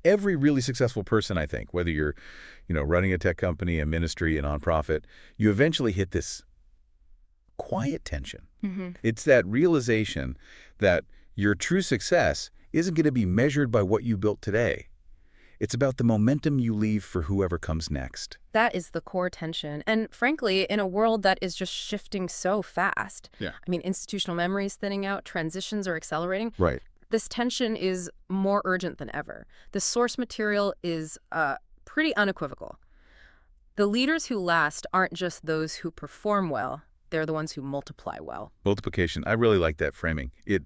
every really successful person, I think, whether you're, running a tech company, a ministry, a nonprofit, you eventually hit this quiet tension. It's that realization that your true success isn't going to be measured by what you built today. It's about the momentum you leave for whoever comes next. That is the core tension. And frankly, in a world that is just shifting so fast, institutional memory is thinning out, transitions are accelerating. Right. This tension is more urgent than ever. The source material is pretty unequivocal. The leaders who last aren't just those who perform well. They're the ones who multiply well. Multiplication. I really like that framing. It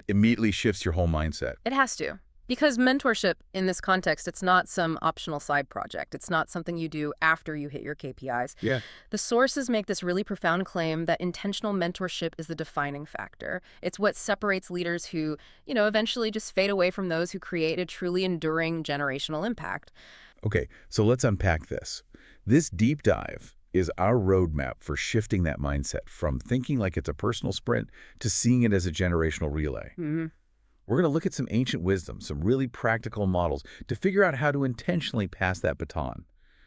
immediately shifts your whole mindset. It has to. Because mentorship, in this context, it's not some optional side project. It's not something you do after you hit your KPIs. Yeah. The sources make this really profound claim that intentional mentorship is the defining factor. It's what separates leaders who, eventually just fade away from those who create a truly enduring generational impact. Okay, so let's unpack this. This deep dive is our roadmap for shifting that mindset from thinking like it's a personal sprint to seeing it as a generational relay. We're going to look at some ancient wisdom, some really practical models to figure out how to intentionally pass that baton.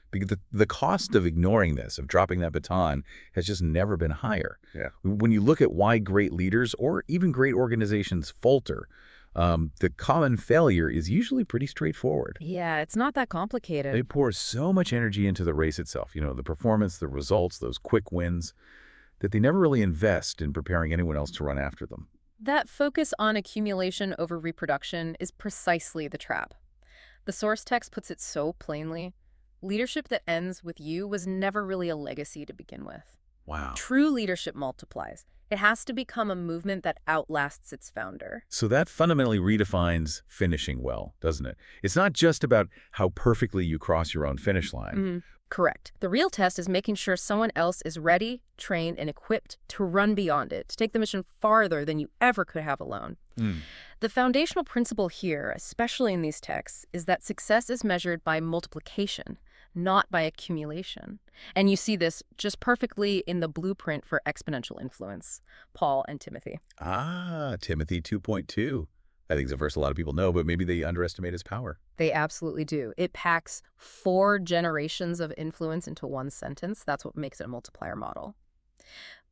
Because the cost of ignoring this, of dropping that baton, has just never been higher. Yeah. When you look at why great leaders or even great organizations falter, the common failure is usually pretty straightforward. Yeah, it's not that complicated. They pour so much energy into the race itself, the performance, the results, those quick wins, that they never really invest in preparing anyone else to run after them. That focus on accumulation over reproduction is precisely the trap. The source text puts it so plainly. Leadership that ends with you was never really a legacy to begin with. Wow. True leadership multiplies. It has to become a movement that outlasts its founder. So that fundamentally redefines finishing well, doesn't it? It's not just about how perfectly you cross your own finish line. Correct. The real test is making sure someone else is ready, trained, and equipped to run beyond it, to take the mission farther than you ever could have alone. The foundational principle here, especially in these texts, is that success is measured by multiplication, not by accumulation. And you see this just perfectly in the blueprint for exponential influence, Paul and Timothy. Timothy 2.2. I think it's a verse a lot of people know, but maybe they underestimate his power. They absolutely do. It packs 4 generations of influence into one sentence. That's what makes it a multiplier model.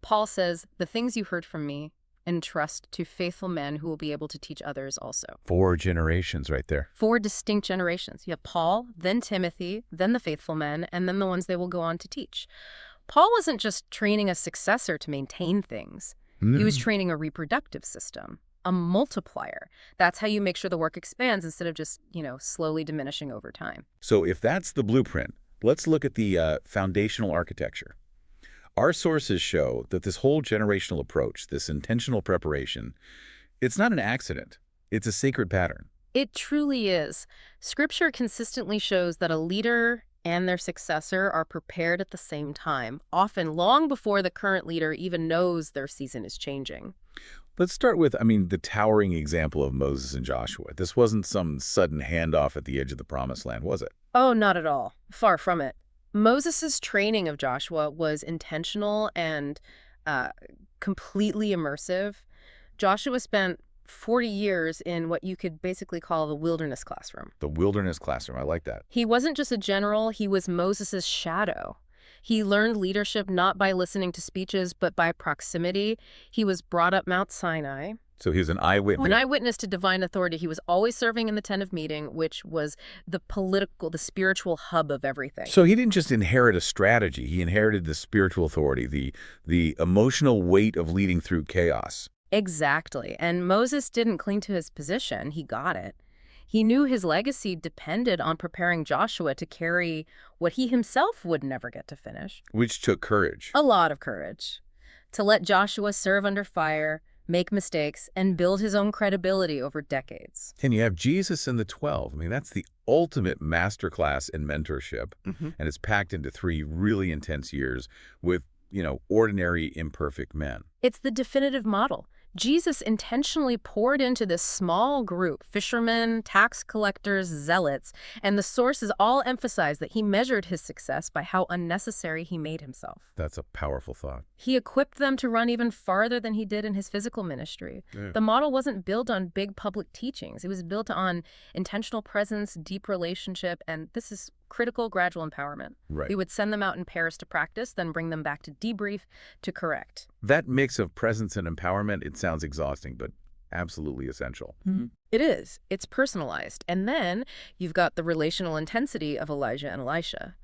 Paul says, "The things you heard from me, entrust to faithful men who will be able to teach others also." 4 generations right there. 4 distinct generations. You have Paul, then Timothy, then the faithful men, and then the ones they will go on to teach. Paul wasn't just training a successor to maintain things. He was training a reproductive system. A multiplier. That's how you make sure the work expands instead of just, slowly diminishing over time. So if that's the blueprint, let's look at the foundational architecture. Our sources show that this whole generational approach, this intentional preparation, it's not an accident. It's a sacred pattern. It truly is. Scripture consistently shows that a leader and their successor are prepared at the same time, often long before the current leader even knows their season is changing. Let's start with, the towering example of Moses and Joshua. This wasn't some sudden handoff at the edge of the promised land, was it? Oh, not at all. Far from it. Moses' training of Joshua was intentional and completely immersive. Joshua spent 40 years in what you could basically call the wilderness classroom. The wilderness classroom, I like that. He wasn't just a general, he was Moses' shadow. He learned leadership not by listening to speeches, but by proximity. He was brought up Mount Sinai. So he was an eyewitness. An eyewitness to divine authority. He was always serving in the tent of meeting, which was the spiritual hub of everything. So he didn't just inherit a strategy. He inherited the spiritual authority, the emotional weight of leading through chaos. Exactly. And Moses didn't cling to his position. He got it. He knew his legacy depended on preparing Joshua to carry what he himself would never get to finish. Which took courage. A lot of courage. To let Joshua serve under fire, make mistakes, and build his own credibility over decades. And you have Jesus and the 12. That's the ultimate masterclass in mentorship. And it's packed into 3 really intense years with, ordinary, imperfect men. It's the definitive model. Jesus intentionally poured into this small group, fishermen, tax collectors, zealots, and the sources all emphasize that he measured his success by how unnecessary he made himself. That's a powerful thought. He equipped them to run even farther than he did in his physical ministry. Yeah. The model wasn't built on big public teachings. It was built on intentional presence, deep relationship, and this is critical gradual empowerment. Right. He would send them out in pairs to practice, then bring them back to debrief to correct. That mix of presence and empowerment, it sounds exhausting, but absolutely essential. It is. It's personalized. And then you've got the relational intensity of Elijah and Elisha.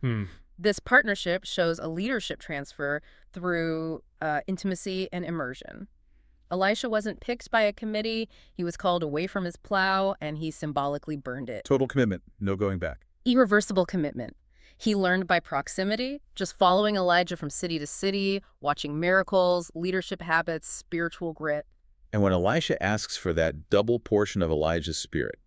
This partnership shows a leadership transfer through intimacy and immersion. Elisha wasn't picked by a committee. He was called away from his plow, and he symbolically burned it. Total commitment, no going back. Irreversible commitment. He learned by proximity, just following Elijah from city to city, watching miracles, leadership habits, spiritual grit. And when Elisha asks for that double portion of Elijah's spirit,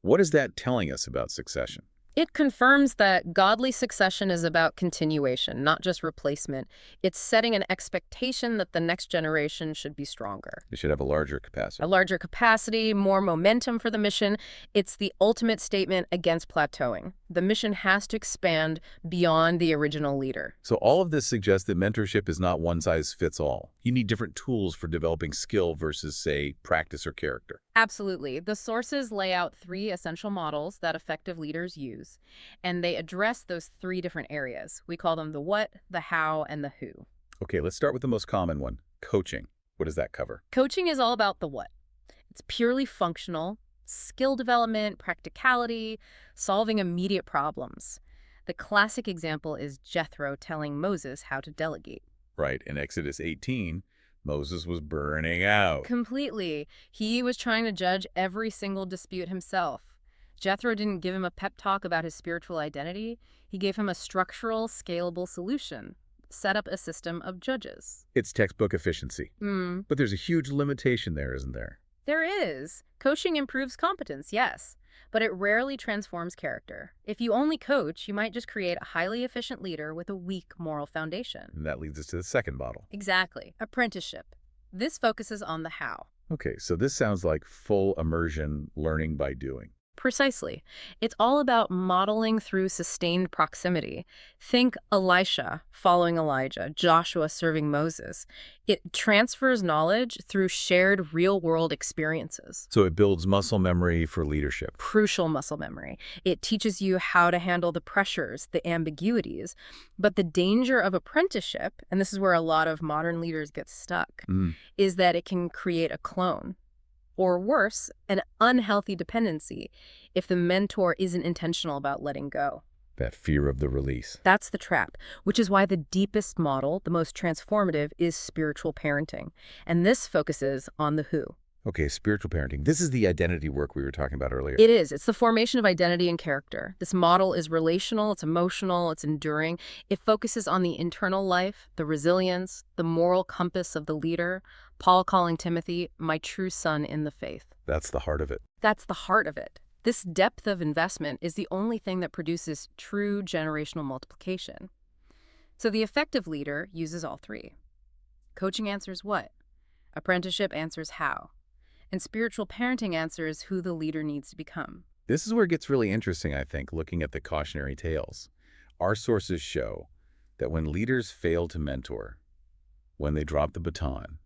what is that telling us about succession? It confirms that godly succession is about continuation, not just replacement. It's setting an expectation that the next generation should be stronger. It should have a larger capacity. A larger capacity, more momentum for the mission. It's the ultimate statement against plateauing. The mission has to expand beyond the original leader. So all of this suggests that mentorship is not one size fits all. You need different tools for developing skill versus, say, practice or character. Absolutely. The sources lay out 3 essential models that effective leaders use, and they address those 3 different areas. We call them the what, the how, and the who. Okay, let's start with the most common one, coaching. What does that cover? Coaching is all about the what. It's purely functional, skill development, practicality, solving immediate problems. The classic example is Jethro telling Moses how to delegate. Right, in Exodus 18, Moses was burning out. Completely. He was trying to judge every single dispute himself. Jethro didn't give him a pep talk about his spiritual identity. He gave him a structural, scalable solution. Set up a system of judges. It's textbook efficiency. But there's a huge limitation there, isn't there? There is. Coaching improves competence, yes, but it rarely transforms character. If you only coach, you might just create a highly efficient leader with a weak moral foundation. And that leads us to the second model. Exactly. Apprenticeship. This focuses on the how. Okay, so this sounds like full immersion learning by doing. Precisely. It's all about modeling through sustained proximity. Think Elisha following Elijah, Joshua serving Moses. It transfers knowledge through shared real-world experiences. So it builds muscle memory for leadership. Crucial muscle memory. It teaches you how to handle the pressures, the ambiguities. But the danger of apprenticeship, and this is where a lot of modern leaders get stuck, is that it can create a clone. Or worse, an unhealthy dependency if the mentor isn't intentional about letting go. That fear of the release. That's the trap, which is why the deepest model, the most transformative, is spiritual parenting. And this focuses on the who. Okay, spiritual parenting. This is the identity work we were talking about earlier. It is. It's the formation of identity and character. This model is relational, it's emotional, it's enduring. It focuses on the internal life, the resilience, the moral compass of the leader. Paul calling Timothy, my true son in the faith. That's the heart of it. That's the heart of it. This depth of investment is the only thing that produces true generational multiplication. So the effective leader uses all 3. Coaching answers what? Apprenticeship answers how. And spiritual parenting answers who the leader needs to become. This is where it gets really interesting, I think, looking at the cautionary tales. Our sources show that when leaders fail to mentor, when they drop the baton,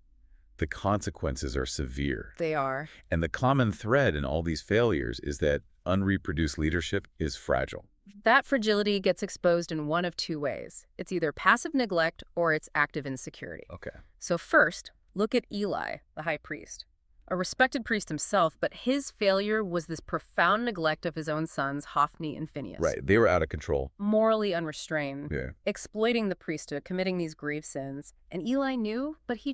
the consequences are severe. They are. And the common thread in all these failures is that unreproduced leadership is fragile. That fragility gets exposed in one of 2 ways. It's either passive neglect or it's active insecurity. Okay. So first, look at Eli, the high priest. A respected priest himself, but his failure was this profound neglect of his own sons, Hophni and Phinehas. Right. They were out of control. Morally unrestrained. Yeah. Exploiting the priesthood, committing these grave sins. And Eli knew, but he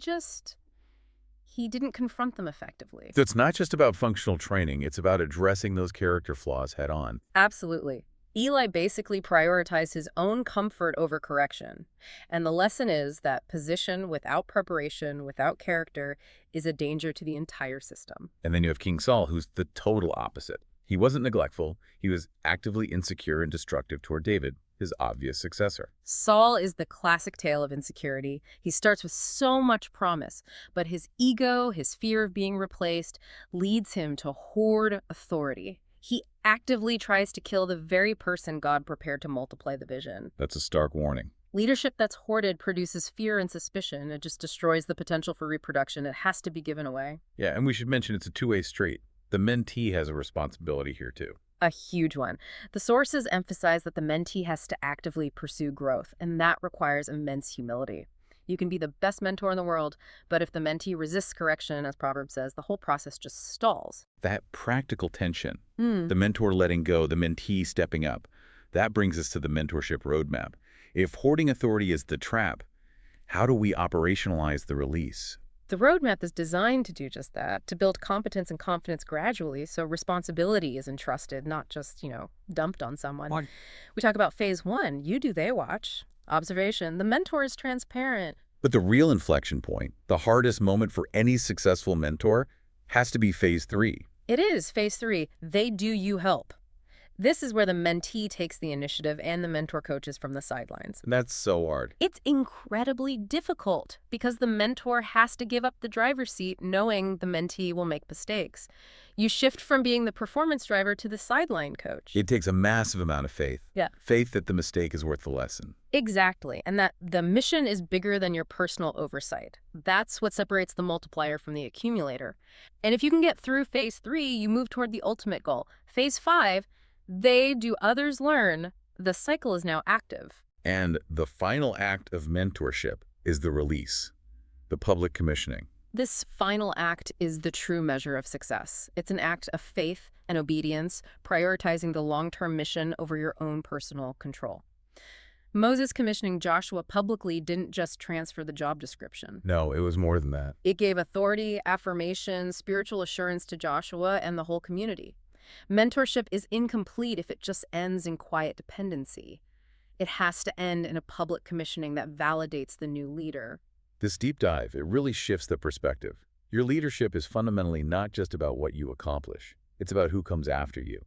didn't confront them effectively. So it's not just about functional training. It's about addressing those character flaws head on. Absolutely. Eli basically prioritized his own comfort over correction. And the lesson is that position without preparation, without character, is a danger to the entire system. And then you have King Saul, who's the total opposite. He wasn't neglectful. He was actively insecure and destructive toward David. his obvious successor. Saul is the classic tale of insecurity. He starts with so much promise, but his ego, his fear of being replaced, leads him to hoard authority. He actively tries to kill the very person God prepared to multiply the vision. That's a stark warning. Leadership that's hoarded produces fear and suspicion. It just destroys the potential for reproduction. It has to be given away. Yeah, and we should mention it's a two-way street. The mentee has a responsibility here too. A huge one. The sources emphasize that the mentee has to actively pursue growth, and that requires immense humility. You can be the best mentor in the world, but if the mentee resists correction, as Proverbs says, the whole process just stalls. That practical tension, the mentor letting go, the mentee stepping up, that brings us to the mentorship roadmap. If hoarding authority is the trap, how do we operationalize the release? The roadmap is designed to do just that, to build competence and confidence gradually so responsibility is entrusted, not just, dumped on someone. We talk about phase 1, you do, they watch. Observation, the mentor is transparent. But the real inflection point, the hardest moment for any successful mentor, has to be phase 3. It is phase 3, they do, you help. This is where the mentee takes the initiative and the mentor coaches from the sidelines. That's so hard. It's incredibly difficult because the mentor has to give up the driver's seat knowing the mentee will make mistakes. You shift from being the performance driver to the sideline coach. It takes a massive amount of faith. Yeah. Faith that the mistake is worth the lesson. Exactly. And that the mission is bigger than your personal oversight. That's what separates the multiplier from the accumulator. And if you can get through phase 3, you move toward the ultimate goal. Phase 5, they do, others learn. The cycle is now active. And the final act of mentorship is the release, the public commissioning. This final act is the true measure of success. It's an act of faith and obedience, prioritizing the long-term mission over your own personal control. Moses commissioning Joshua publicly didn't just transfer the job description. No, it was more than that. It gave authority, affirmation, spiritual assurance to Joshua and the whole community. Mentorship is incomplete if it just ends in quiet dependency. It has to end in a public commissioning that validates the new leader. This deep dive, it really shifts the perspective. Your leadership is fundamentally not just about what you accomplish. It's about who comes after you.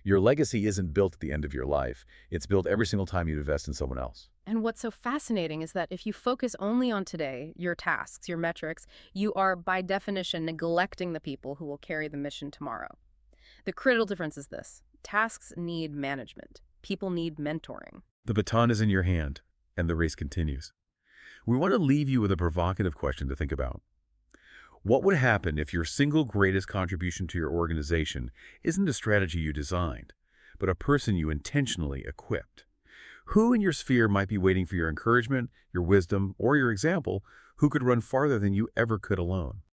Your legacy isn't built at the end of your life. It's built every single time you invest in someone else. And what's so fascinating is that if you focus only on today, your tasks, your metrics, you are by definition neglecting the people who will carry the mission tomorrow. The critical difference is this. Tasks need management. People need mentoring. The baton is in your hand, and the race continues. We want to leave you with a provocative question to think about. What would happen if your single greatest contribution to your organization isn't a strategy you designed, but a person you intentionally equipped? Who in your sphere might be waiting for your encouragement, your wisdom, or your example, who could run farther than you ever could alone?